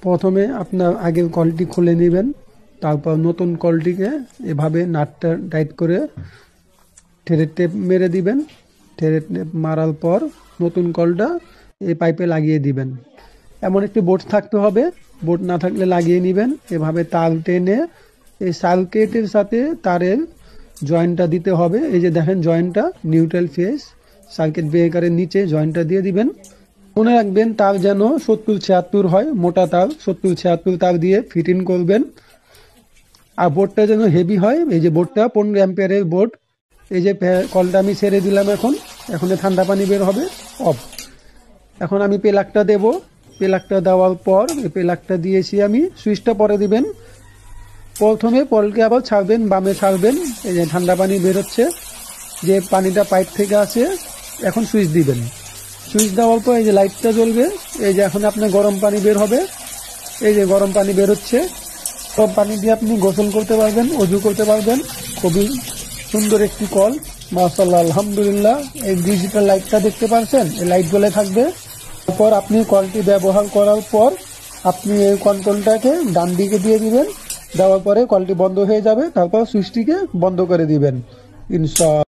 প্রথমে আপনার আগের কলটি খুলে নেবেন, তারপর নতুন কলটিকে এভাবে নাটটা টাইট করে থ্রেড টেপ মেরে দিবেন। থ্রেড টেপ মারার পর নতুন কলটা এই পাইপে লাগিয়ে দিবেন। এমন একটি বোর্ড থাকতে হবে, বোর্ড না থাকলে লাগিয়ে নেবেন। এভাবে তার টেনে এই সার্কিটের সাথে তারের জয়েন্টটা দিতে হবে। এই যে দেখেন জয়েন্টটা নিউট্রাল ফেস, সার্কিট ব্রেকারের নিচে জয়েন্টটা দিয়ে দিবেন। মনে রাখবেন তার যেন 70-76 হয়, মোটা তার 70-76 তার দিয়ে ফিটিং করবেন। আর বোর্ডটা যেন হেভি হয়। এই যে বোর্ডটা 15 অ্যাম্পিয়ারের বোর্ড। এই যে কলটা আমি ছেড়ে দিলাম, এখন ঠান্ডা পানি বের হবে, অফ। এখন আমি প্লাগটা দেব। প্লাগটা দেওয়ার পর এই প্লাগটা দিয়েছি আমি, সুইচটা পরে দিবেন। প্রথমে কলকে আবার ছাড়বেন, বামে ছাড়বেন। এই যে ঠান্ডা পানি বেরোচ্ছে, যে পানিটা পাইপ থেকে আসে। এখন সুইচ দিবেন। সুইচ দেওয়ার পর এই যে লাইটটা জ্বলবে। এই যে এখন আপনার গরম পানি বের হবে। এই যে গরম পানি বেরোচ্ছে। সব পানি দিয়ে আপনি গোসল করতে পারবেন, অজু করতে পারবেন। খুবই সুন্দর একটি কল, মাশাআল্লাহ, আলহামদুলিল্লাহ। এই ডিজিটাল লাইটটা দেখতে পাচ্ছেন, এই লাইট জ্বলে থাকবে। তারপর আপনি কলটি ব্যবহার করার পর আপনি এই কন্ট্রোলটাকে ডান দিকে দিয়ে দিবেন। দেওয়ার পরে কলটি বন্ধ হয়ে যাবে। তারপর সুইচটিকে বন্ধ করে দিবেন, ইনশাআল্লাহ।